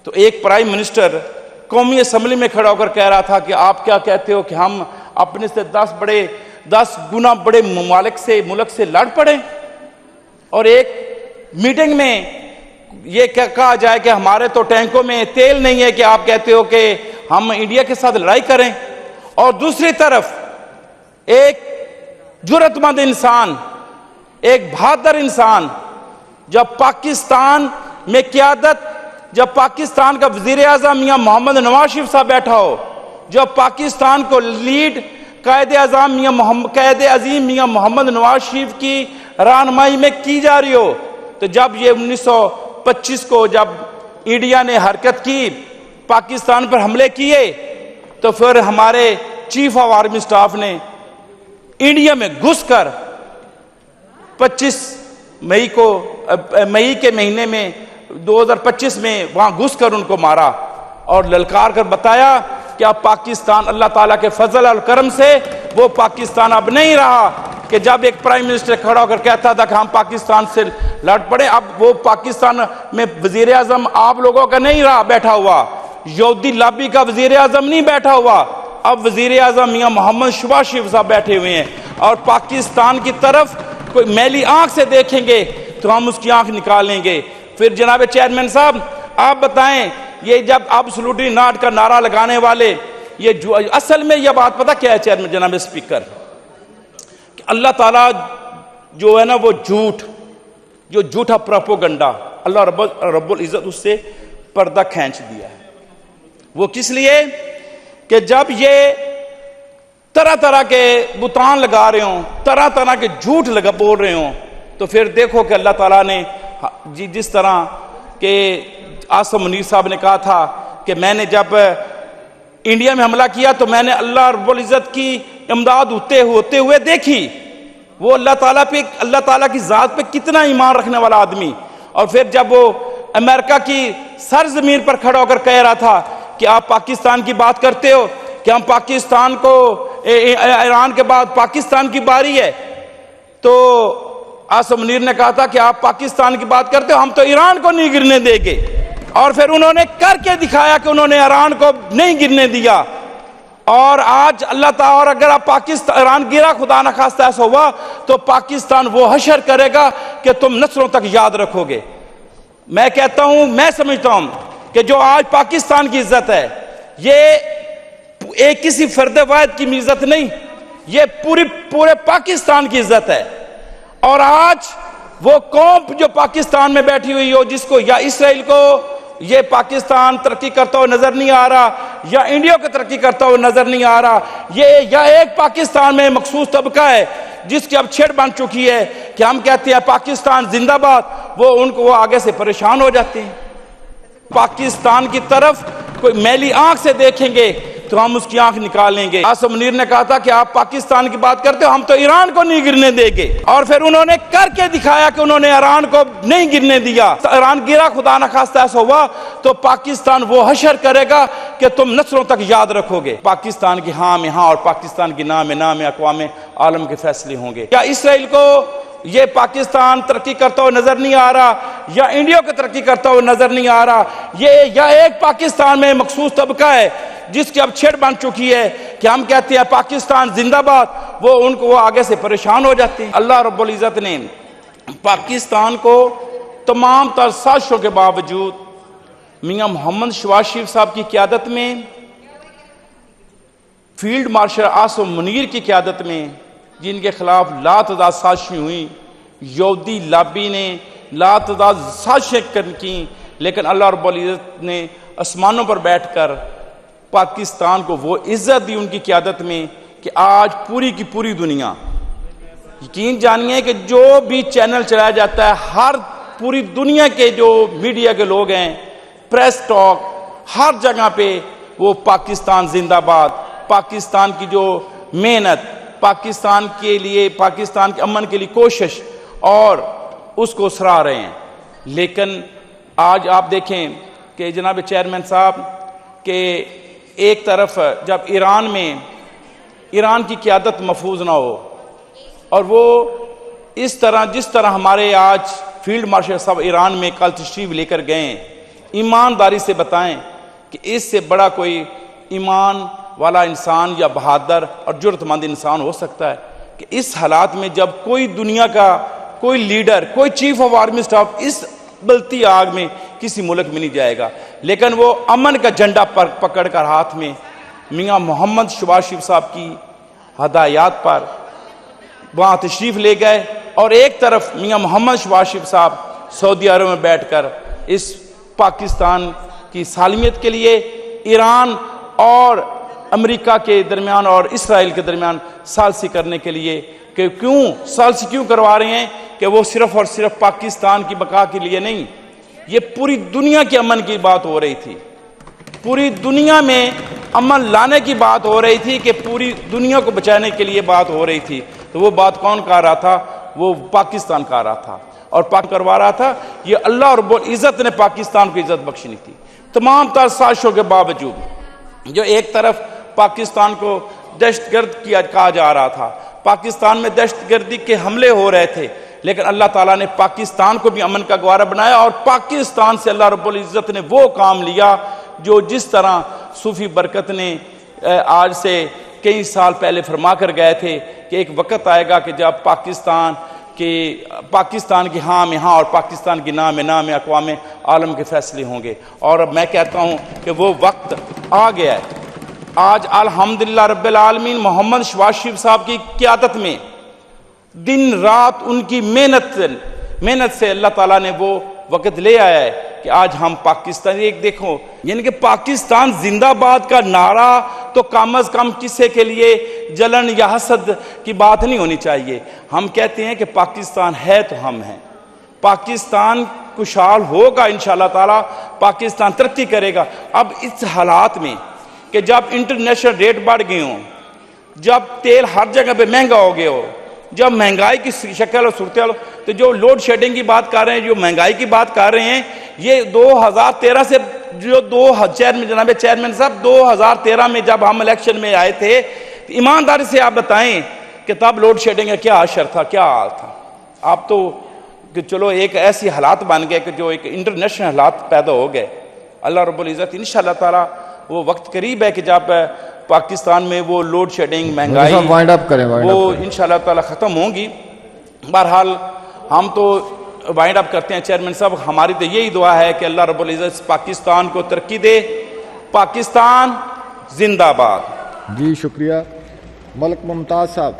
تو ایک prime minister قومی اسمبلی میں کھڑا ہو کر کہہ رہا تھا کہ آپ کیا کہتے ہو کہ ہم اپنے سے 10 گنا بڑے ملک سے لڑ پڑے، اور ایک میٹنگ میں یہ کہا جائے کہ ہمارے تو ٹینکوں میں تیل نہیں ہے کہ آپ کہتے ہو کہ ہم انڈیا کے ساتھ لڑائی کریں۔ اور دوسری طرف ایک جرأت مند انسان، ایک بہادر انسان، جب پاکستان میں قیادت، جب پاکستان کا وزیر اعظم میاں محمد نواز شریف صاحب بیٹھا ہو، جب پاکستان کو لیڈ قائد عظیم میاں محمد نواز شریف کی رہنمائی میں کی جا رہی ہو، تو جب یہ 1925 کو جب انڈیا نے حرکت کی، پاکستان پر حملے کیے، تو پھر ہمارے چیف آف آرمی سٹاف نے انڈیا میں گھس کر 25 مئی کے مہینے میں 2025 میں وہاں گھس کر ان کو مارا اور للکار کر بتایا کہ اب پاکستان اللہ تعالیٰ کے فضل اور کرم سے وہ پاکستان اب نہیں رہا کہ جب ایک پرائم منسٹر کھڑا ہو کر کہتا تھا کہ ہم پاکستان سے لڑ پڑے، اب وہ پاکستان میں وزیر اعظم آپ لوگوں کا نہیں رہا بیٹھا ہوا، یہودی لابی کا وزیر اعظم نہیں بیٹھا ہوا، اب وزیر اعظم میاں محمد شہباز شریف صاحب بیٹھے ہوئے ہیں، اور پاکستان کی طرف کوئی میلی آنکھ سے دیکھیں گے تو ہم اس کی آنکھ نکالیں گے۔ پھر جناب چیئرمین صاحب آپ بتائیں، یہ جب ابسولوٹلی ناٹ کا نعرہ لگانے والے، یہ اصل میں یہ بات پتہ کیا ہے چیئرمین جناب اسپیکر، کہ اللہ تعالیٰ جو ہے نا وہ جو جھوٹا پروپیگنڈا اللہ رب العزت اس سے پردہ کھینچ دیا ہے۔ وہ کس لیے کہ جب یہ طرح طرح کے بتان لگا رہے ہوں، طرح طرح کے جھوٹ بول رہے ہوں، تو پھر دیکھو کہ اللہ تعالیٰ نے جس طرح کہ عاصم منیر صاحب نے کہا تھا کہ میں نے جب انڈیا میں حملہ کیا تو میں نے اللہ رب العزت کی امداد ہوتے ہوئے دیکھی، وہ اللہ تعالیٰ کی ذات پہ کتنا ایمان رکھنے والا آدمی، اور پھر جب وہ امریکہ کی سرزمین پر کھڑا ہو کر کہہ رہا تھا کہ آپ پاکستان کی بات کرتے ہو کہ ہم پاکستان کو ایران کے بعد پاکستان کی باری ہے، تو عاصم منیر نے کہا تھا کہ آپ پاکستان کی بات کرتے ہو، ہم تو ایران کو نہیں گرنے دیں گے، اور پھر انہوں نے کر کے دکھایا کہ انہوں نے ایران کو نہیں گرنے دیا، اور آج اللہ تعالیٰ، اور اگر آپ ایران گرا خدا نخواستہ ایسا ہوا تو پاکستان وہ حشر کرے گا کہ تم نسلوں تک یاد رکھو گے۔ میں کہتا ہوں، میں سمجھتا ہوں کہ جو آج پاکستان کی عزت ہے، یہ ایک کسی فرد واحد کی عزت نہیں، یہ پورے پاکستان کی عزت ہے، اور آج وہ قوم جو پاکستان میں بیٹھی ہوئی ہو، جس کو یا اسرائیل کو یہ پاکستان ترقی کرتا ہوا نظر نہیں آ رہا، یا انڈیا کو ترقی کرتا ہوا نظر نہیں آ رہا، یہ یا ایک پاکستان میں مخصوص طبقہ ہے جس کی اب چھڑ بن چکی ہے کہ ہم کہتے ہیں پاکستان زندہ باد، وہ آگے سے پریشان ہو جاتے ہیں۔ پاکستان کی طرف کوئی میلی آنکھ سے دیکھیں گے تو ہم اس کی آنکھ نکالیں گے۔ عاصم منیر نے کہا تھا کہ آپ پاکستان کی بات کرتے ہو، ہم تو ایران کو نہیں گرنے دیں گے، اور پھر انہوں نے کر کے دکھایا کہ انہوں نے ایران کو نہیں گرنے دیا۔ ایران گرا خدا نخواستہ ایسا ہوا تو پاکستان وہ حشر کرے گا کہ تم نسلوں تک یاد رکھو گے۔ پاکستان کی ہاں میں ہاں اور پاکستان کی نہ میں نہ میں اقوام عالم کے فیصلے ہوں گے۔ کیا اسرائیل کو یہ پاکستان ترقی کرتا ہوا نظر نہیں آ رہا، یا انڈیا کو ترقی کرتا ہوا نظر نہیں آ رہا، یہ یا ایک پاکستان میں مخصوص طبقہ ہے جس کی اب چھڑ بن چکی ہے کہ ہم کہتے ہیں پاکستان زندہ باد، وہ آگے سے پریشان ہو جاتے ہیں۔ اللہ رب العزت نے پاکستان کو تمام تر سازشوں کے باوجود میاں محمد شہباز شریف صاحب کی قیادت میں، فیلڈ مارشل عاصم منیر کی قیادت میں، جن کے خلاف لاتعداد سازشیں ہوئیں، یہودی لابی نے لاتعداد سازشیں کی، لیکن اللہ رب العزت نے آسمانوں پر بیٹھ کر پاکستان کو وہ عزت دی ان کی قیادت میں کہ آج پوری کی پوری دنیا یقین جانیے کہ جو بھی چینل چلایا جاتا ہے، پوری دنیا کے جو میڈیا کے لوگ ہیں، پریس ٹاک، ہر جگہ پہ وہ پاکستان زندہ باد، پاکستان کی جو محنت، پاکستان کے لیے، پاکستان کے امن کے لیے کوشش، اور اس کو سراہ رہے ہیں۔ لیکن آج آپ دیکھیں کہ جناب چیئرمین صاحب کہ ایک طرف جب ایران کی قیادت محفوظ نہ ہو، اور وہ جس طرح ہمارے آج فیلڈ مارشل صاحب ایران میں کل تشریف لے کر گئے، ایمانداری سے بتائیں کہ اس سے بڑا کوئی ایمان والا انسان یا بہادر اور جرأت مند انسان ہو سکتا ہے کہ اس حالات میں جب کوئی دنیا کا کوئی لیڈر، کوئی چیف آف آرمی اسٹاف اس بلتی آگ میں کسی ملک میں نہیں جائے گا، لیکن وہ امن کا جھنڈا پکڑ کر ہاتھ میں میاں محمد شہباز شریف صاحب کی ہدایات پر وہاں تشریف لے گئے، اور ایک طرف میاں محمد شہباز شریف صاحب سعودی عرب میں بیٹھ کر اس پاکستان کی سالمیت کے لیے ایران اور امریکہ کے درمیان اور اسرائیل کے درمیان ثالثی کرنے کے لیے، کہ کیوں ثالثی کیوں کروا رہے ہیں کہ وہ صرف اور صرف پاکستان کی بقا کے لیے نہیں، یہ پوری دنیا کے امن کی بات ہو رہی تھی، پوری دنیا میں امن لانے کی بات ہو رہی تھی، کہ پوری دنیا کو بچانے کے لیے بات ہو رہی تھی۔ تو وہ بات کون کہہ رہا تھا؟ وہ پاکستان کہہ رہا تھا، اور پاک کروا رہا تھا۔ یہ اللہ رب العزت نے پاکستان کو عزت بخشنی تھی، تمام تر سازشوں کے باوجود۔ جو ایک طرف پاکستان کو دہشت گرد کہا جا رہا تھا، پاکستان میں دہشت گردی کے حملے ہو رہے تھے، لیکن اللہ تعالیٰ نے پاکستان کو بھی امن کا گوارا بنایا، اور پاکستان سے اللہ رب العزت نے وہ کام لیا جو جس طرح صوفی برکت نے آج سے کئی سال پہلے فرما کر گئے تھے کہ ایک وقت آئے گا کہ جب پاکستان کی ہاں میں ہاں اور پاکستان کی نہ میں نہ میں اقوام عالم کے فیصلے ہوں گے، اور اب میں کہتا ہوں کہ وہ وقت آ گیا ہے۔ آج الحمدللہ رب العالمین محمد شہباز شریف صاحب کی قیادت میں دن رات ان کی محنت سے اللہ تعالیٰ نے وہ وقت لے آیا ہے کہ آج ہم پاکستان، ایک دیکھو یعنی کہ پاکستان زندہ باد کا نعرہ تو کم از کم کسی کے لیے جلن یا حسد کی بات نہیں ہونی چاہیے۔ ہم کہتے ہیں کہ پاکستان ہے تو ہم ہیں، پاکستان خوشحال ہوگا انشاءاللہ تعالیٰ، پاکستان ترقی کرے گا۔ اب اس حالات میں کہ جب انٹرنیشنل ریٹ بڑھ گئے ہوں، جب تیل ہر جگہ پہ مہنگا ہو گیا ہو، جب مہنگائی کی شکل اور صورتحال، تو جو لوڈ شیڈنگ کی بات کر رہے ہیں، جو مہنگائی کی بات کر رہے ہیں، یہ 2013 سے جو جناب چیئرمین صاحب 2013 میں جب ہم الیکشن میں آئے تھے، ایمانداری سے آپ بتائیں کہ تب لوڈ شیڈنگ کا کیا اثر تھا، کیا حال تھا؟ آپ تو کہ چلو ایک ایسی حالات بن گئے کہ جو ایک انٹرنیشنل حالات پیدا ہو گئے۔ اللہ رب العزت انشاءاللہ تعالیٰ وہ وقت قریب ہے کہ جب پاکستان میں وہ لوڈ شیڈنگ مہنگائی وہ انشاءاللہ تعالیٰ ختم ہوں گی۔ بہرحال ہم تو وائنڈ اپ کرتے ہیں چیئرمین صاحب، ہماری تو یہی دعا ہے کہ اللہ رب العزت پاکستان کو ترقی دے، پاکستان زندہ باد۔ جی شکریہ ملک ممتاز صاحب۔